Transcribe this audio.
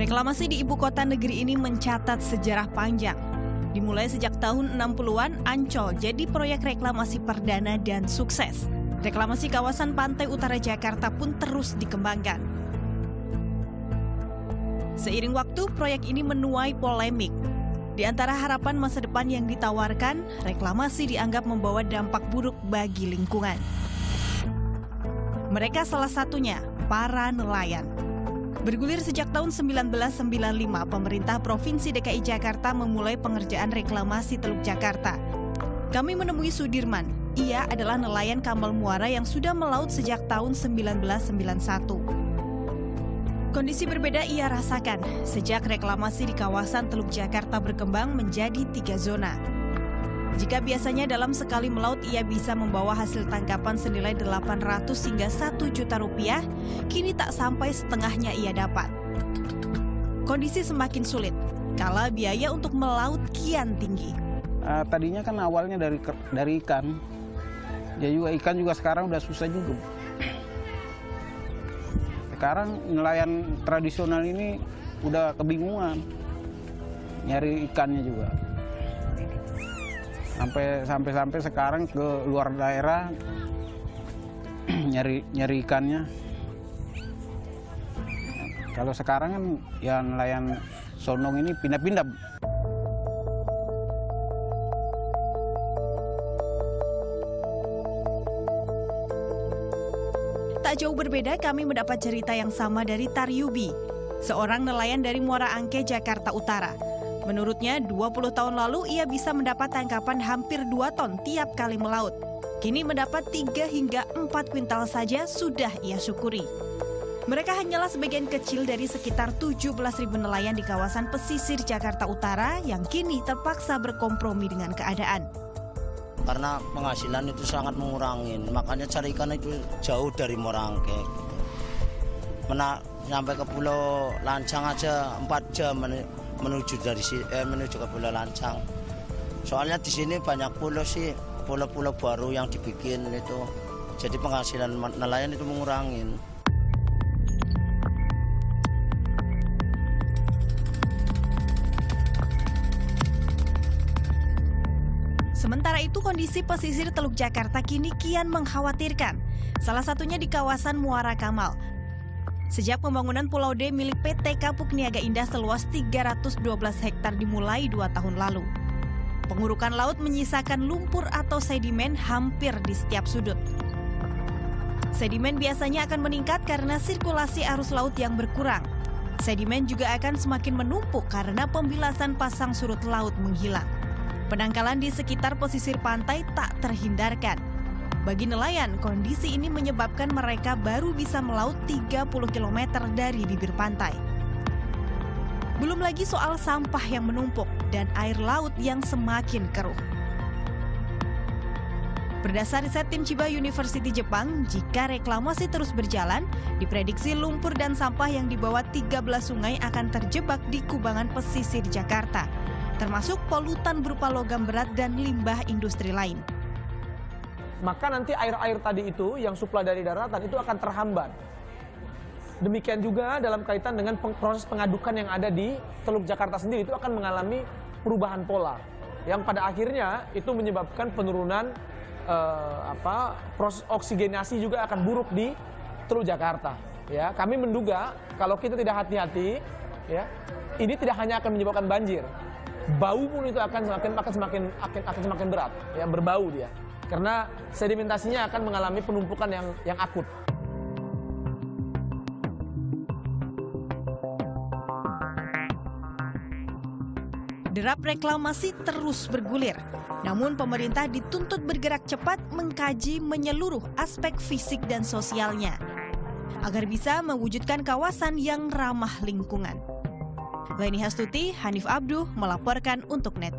Reklamasi di ibu kota negeri ini mencatat sejarah panjang. Dimulai sejak tahun 60-an, Ancol jadi proyek reklamasi perdana dan sukses. Reklamasi kawasan pantai utara Jakarta pun terus dikembangkan. Seiring waktu, proyek ini menuai polemik. Di antara harapan masa depan yang ditawarkan, reklamasi dianggap membawa dampak buruk bagi lingkungan. Mereka salah satunya, para nelayan. Bergulir sejak tahun 1995, pemerintah Provinsi DKI Jakarta memulai pengerjaan reklamasi Teluk Jakarta. Kami menemui Sudirman. Ia adalah nelayan Kamal Muara yang sudah melaut sejak tahun 1991. Kondisi berbeda ia rasakan sejak reklamasi di kawasan Teluk Jakarta berkembang menjadi 3 zona. Jika biasanya dalam sekali melaut ia bisa membawa hasil tangkapan senilai 800 hingga 1 juta rupiah, kini tak sampai setengahnya ia dapat. Kondisi semakin sulit, kala biaya untuk melaut kian tinggi. Tadinya kan awalnya dari ikan, ya juga ikan juga sekarang udah susah juga. Sekarang nelayan tradisional ini udah kebingungan nyari ikannya juga. Sampai sekarang ke luar daerah nyari ikannya. Kalau sekarang kan ya nelayan sonong ini pindah-pindah. Tak jauh berbeda, kami mendapat cerita yang sama dari Taryubi, seorang nelayan dari Muara Angke, Jakarta Utara. Menurutnya, 20 tahun lalu ia bisa mendapat tangkapan hampir 2 ton tiap kali melaut. Kini mendapat 3 hingga 4 kuintal saja sudah ia syukuri. Mereka hanyalah sebagian kecil dari sekitar 17.000 nelayan di kawasan pesisir Jakarta Utara yang kini terpaksa berkompromi dengan keadaan. Karena penghasilan itu sangat mengurangi, makanya cari ikan itu jauh dari Muara Angke. Sampai ke Pulau Lancang aja 4 jam menuju ke Pulau Lancang. Soalnya di sini banyak pulau sih, pulau-pulau baru yang dibikin itu. Jadi penghasilan nelayan itu mengurangi. Sementara itu kondisi pesisir Teluk Jakarta kini kian mengkhawatirkan. Salah satunya di kawasan Muara Kamal. Sejak pembangunan Pulau D milik PT Kapuk Niaga Indah seluas 312 hektar dimulai 2 tahun lalu. Pengurukan laut menyisakan lumpur atau sedimen hampir di setiap sudut. Sedimen biasanya akan meningkat karena sirkulasi arus laut yang berkurang. Sedimen juga akan semakin menumpuk karena pembilasan pasang surut laut menghilang. Penangkalan di sekitar pesisir pantai tak terhindarkan. Bagi nelayan, kondisi ini menyebabkan mereka baru bisa melaut 30 km dari bibir pantai. Belum lagi soal sampah yang menumpuk dan air laut yang semakin keruh. Berdasar riset tim Chiba University Jepang, jika reklamasi terus berjalan, diprediksi lumpur dan sampah yang dibawa 13 sungai akan terjebak di kubangan pesisir Jakarta, termasuk polutan berupa logam berat dan limbah industri lain. Maka nanti air-air tadi itu yang suplai dari daratan itu akan terhambat. Demikian juga dalam kaitan dengan proses pengadukan yang ada di Teluk Jakarta sendiri itu akan mengalami perubahan pola yang pada akhirnya itu menyebabkan penurunan proses oksigenasi juga akan buruk di Teluk Jakarta. Ya, kami menduga kalau kita tidak hati-hati, ya, ini tidak hanya akan menyebabkan banjir, bau pun itu akan semakin berat, ya, berbau dia. Karena sedimentasinya akan mengalami penumpukan yang akut. Derap reklamasi terus bergulir. Namun pemerintah dituntut bergerak cepat mengkaji menyeluruh aspek fisik dan sosialnya agar bisa mewujudkan kawasan yang ramah lingkungan. Leni Hastuti, Hanif Abduh melaporkan untuk NET.